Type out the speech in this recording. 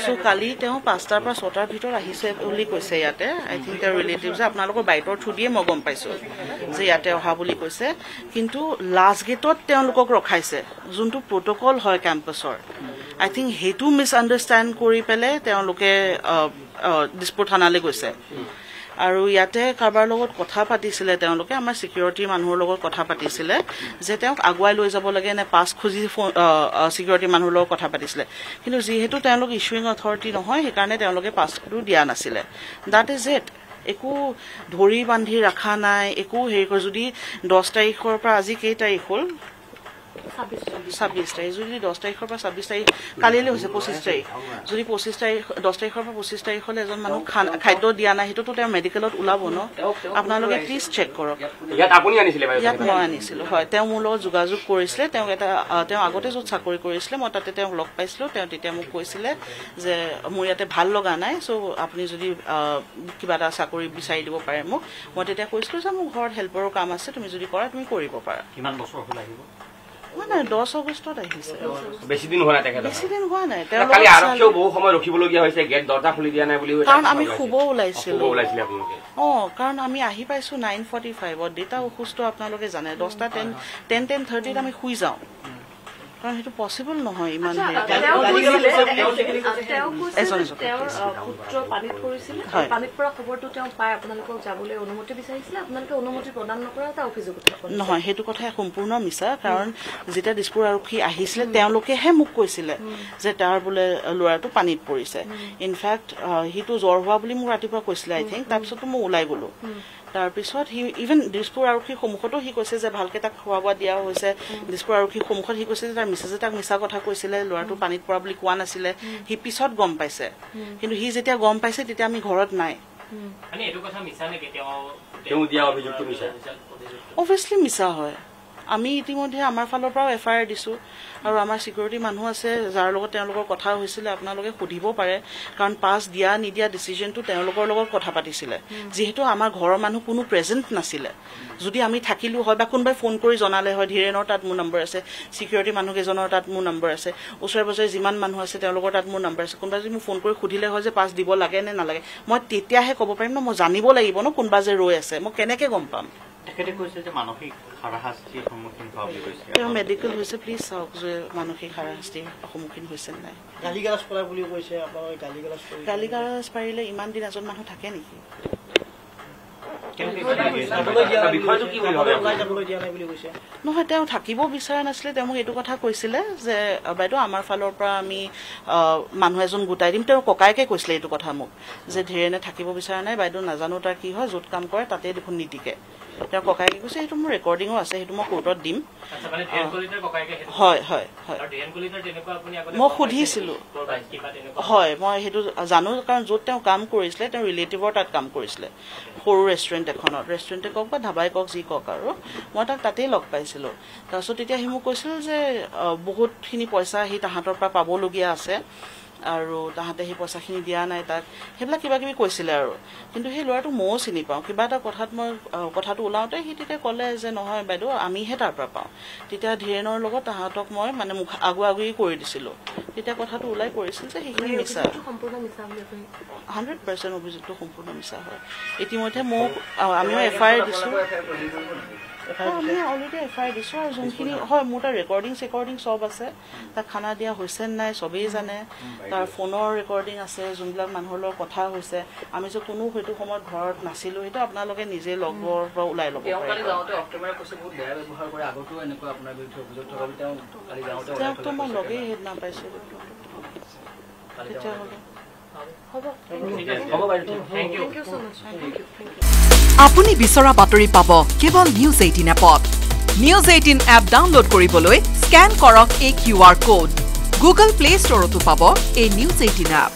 so কালি তেওঁ 5টাৰ পৰা 6টাৰ ভিতৰত আহিছে বুলি কৈছে ইয়াতে আই থিংক তেওঁৰ ৰিলেটিভছে আপোনালোকৰ বাইটৰ থ্ৰু দিয়ে মই গম পাইছোঁ যে ইয়াতে অহা বুলি কৈছে কিন্তু লাষ্ট গেটত তেওঁলোকক ৰখাইছে যোনটো প্ৰট'কল হয় কেম্পাছৰ আই থিংক সেইটো মিছ আণ্ডাৰষ্টেণ্ড কৰি পেলাই তেওঁলোকে দিছপুৰ থানালৈ গৈছে আৰু ইয়াতে কাৰোবাৰ লগত কথা পাতিছিলে তেওঁলোকে আমাৰ সিকিউৰিটি মানুহৰ লগত কথা পাতিছিলে যে তেওঁক আগুৱাই লৈ যাব লাগে নে পাছ খুজি সিকিউৰিটি মানুহৰ লগত কথা পাতিছিলে কিন্তু যিহেতু তেওঁলোক ইছুইং অথৰিটি নহয় সেইকাৰণে তেওঁলোকে পাছটো দিয়া নাছিলে দ্যাট ইজ ইট একো ধৰি বান্ধি ৰখা নাই একো হেৰি কৰি যদি 10 তাৰিখৰ পৰা আজি কেই তাৰিখ হ'ল 26 তাৰিখ যদি 10 তাৰিখৰ পৰা 26 তাৰিখ কালিলৈ হৈছে 25 তাৰিখ যদি 25 তাৰিখ 10 তাৰিখৰ পৰা 25 তাৰিখলৈ এজন মানুহ খাদ্য দিয়া নাই সেইটোতো তেওঁ মেডিকেলত ওলাব ন আপোনালোকে প্লিজ চেক কৰক ইয়াত আপুনি আনিছিলে ইয়াত মই আনিছিলোঁ হয় তেওঁ মোৰ লগত যোগাযোগ কৰিছিলে তেওঁ আগতে য'ত চাকৰি কৰিছিলে মই তাতে তেওঁক লগ পাইছিলোঁ তেওঁ তেতিয়া মোক কৈছিলে যে মোৰ ইয়াতে ভাল লগা নাই চ' আপুনি যদি কিবা এটা চাকৰি বিচাৰি দিব পাৰে মোক মই তেতিয়া কৈছিলোঁ যে মোৰ ঘৰত হেল্পাৰৰ কাম আছে তুমি যদি কৰা তুমি কৰিব পাৰা কিমান বছৰ হ'ল আহিব মানে 10 আগষ্টত আহিছে বেছি দিন হোৱা নাই তেখেত বেছি দিন হোৱা নাই কালি আৰক্ষীও বহু সময় ৰখিবলগীয়া হৈছে গেট দৰ্জা খুলি দিয়া নাই বুলি কাৰণ আমি শুব ওলাইছিলোঁ আপোনালোকে কাৰণ আমি আহি পাইছোঁ 9:45 দেউতা অসুস্থ আপোনালোকে জানে 10টা 10:30 আমি শুই যাওঁ কাৰণ সেইটো পচিবল নহয় ইমান নহয় সেইটো কথাই সম্পূৰ্ণ মিছা কাৰণ যেতিয়া দিছপুৰ আৰক্ষী আহিছিলে তেওঁলোকেহে মোক কৈছিলে যে তাৰ বোলে ল'ৰাটো পানীত পৰিছে ইনফেক্ট সিটো জ্বৰ হোৱা বুলি মোক ৰাতিপুৱা কৈছিলে আই থিংক তাৰপিছতো মই ওলাই গ'লো তাৰপিছত সি ইভেন দিছপুৰ আৰক্ষীৰ সন্মুখতো সি কৈছে যে ভালকে তাক খোৱা বোৱা দিয়া হৈছে দিছপুৰ আৰক্ষীৰ সন্মুখত সি কৈছে যে তাৰ মিছেছে তাক মিছা কথা কৈছিলে ল'ৰাটো পানীত পৰা বুলি কোৱা নাছিলে সি পিছত গম পাইছে কিন্তু সি যেতিয়া গম পাইছে তেতিয়া আমি ঘৰত নাই অভিয়াছলি মিছা হয় আমি ইতিমধ্যে আমাৰ ফালৰ পৰাও FIR দিছোঁ আৰু আমাৰ সিকিউৰিটি মানুহ আছে যাৰ লগত তেওঁলোকৰ কথা হৈছিলে আপোনালোকে সুধিব পাৰে কাৰণ পাছ দিয়া নিদিয়া ডিচিজনটো তেওঁলোকৰ লগত কথা পাতিছিলে যিহেতু আমাৰ ঘৰৰ মানুহ কোনো প্ৰেজেণ্ট নাছিলে যদি আমি থাকিলোঁ হয় বা কোনোবাই ফোন কৰি জনালে হয় ধীৰেণৰ তাত মোৰ নম্বৰ আছে সিকিউৰিটি মানুহকেইজনৰ তাত মোৰ নম্বৰ আছে ওচৰে পাজৰে যিমান মানুহ আছে তেওঁলোকৰ তাত মোৰ নম্বৰ আছে কোনোবাই যদি মোক ফোন কৰি সুধিলে হয় যে পাছ দিব লাগে নে নালাগে মই তেতিয়াহে ক'ব পাৰিম ন মই জানিব লাগিব ন কোনোবা যে ৰৈ আছে মই কেনেকৈ গম পাম মানসিক হাৰাশাস্তিৰ সন্মুখীন হোৱা বুলি কৈছে তেওঁ মেডিকেল হৈছে প্লিজ চাওক যে মানসিক হাৰাশাস্তিৰ সন্মুখীন হৈছে নাই গালি গালাজ পাৰিলে ইমান দিন এজন মানুহ থাকে নেকি নহয় তেওঁ থাকিব বিচৰা নাছিলে তেওঁ মোক এইটো কথা কৈছিলে যে বাইদেউ আমাৰ ফালৰ পৰা আমি মানুহ এজন গোটাই দিম তেওঁৰ ককায়েকে কৈছিলে এইটো কথা মোক যে ধীৰেণে থাকিব বিচৰা নাই বাইদেউ নাজানো তাৰ কি হয় য'ত কাম কৰে তাতে দেখোন নীতিকে তেওঁৰ ককায়েকে কৈছে সেইটো মোৰ ৰেকৰ্ডিঙো আছে সেইটো মই কোৰ্টত দিম হয় হয় হয় মই সুধিছিলোঁ হয় মই সেইটো জানো কাৰণ য'ত তেওঁ কাম কৰিছিলে তেওঁ ৰিলেটিভৰ তাত কাম কৰিছিলে সৰু ৰেষ্টুৰেণ্ট এখনত ৰেষ্টুৰেণ্টে কওক বা ধাবাই কওক যি কওক আৰু মই তাক তাতেই লগ পাইছিলোঁ তাৰপিছত তেতিয়া সি মোক কৈছিল যে বহুতখিনি পইচা সি তাহাঁতৰ পৰা পাবলগীয়া আছে আৰু তাহাঁতে সেই পইচাখিনি দিয়া নাই তাক সেইবিলাক কিবা কিবি কৈছিলে আৰু কিন্তু সেই ল'ৰাটো ময়ো চিনি পাওঁ কিবা এটা কথাত মই কথাটো ওলাওঁতে সি তেতিয়া ক'লে যে নহয় বাইদেউ আমিহে তাৰ পৰা পাওঁ তেতিয়া ধীৰেণৰ লগত তাহাঁতক মই মানে মুখ আগুৱাগুৰি কৰি দিছিলোঁ তেতিয়া কথাটো ওলাই পৰিছিল যে সেইখিনি মিছা 100% অভিযোগটো সম্পূৰ্ণ মিছা হয় ইতিমধ্যে মোক আমিও FIR দিছোঁ আমি অলৰেডি FIR দিছোঁ আৰু যোনখিনি হয় মোৰ তাৰ ৰেকৰ্ডিং চব আছে তাক খানা দিয়া হৈছে নাই চবেই জানে তাৰ ফোনৰ ৰেকৰ্ডিং আছে যোনবিলাক মানুহৰ লগত কথা হৈছে আমি যে কোনো সেইটো সময়ত ঘৰত নাছিলোঁ সেইটো আপোনালোকে নিজে লগৰ পৰা ওলাই ল'ব তেওঁকতো মই লগেই সেইদিনা পাইছোঁ তেতিয়াহ'লে আপুনি বিচৰা বাতৰি পাব কেৱল নিউজ 18 এপত নিউজ 18 এপ ডাউনলোড কৰিবলৈ স্কেন কৰক এই QR কোড গুগল প্লে ষ্টৰতো পাব এই নিউজ 18 এপ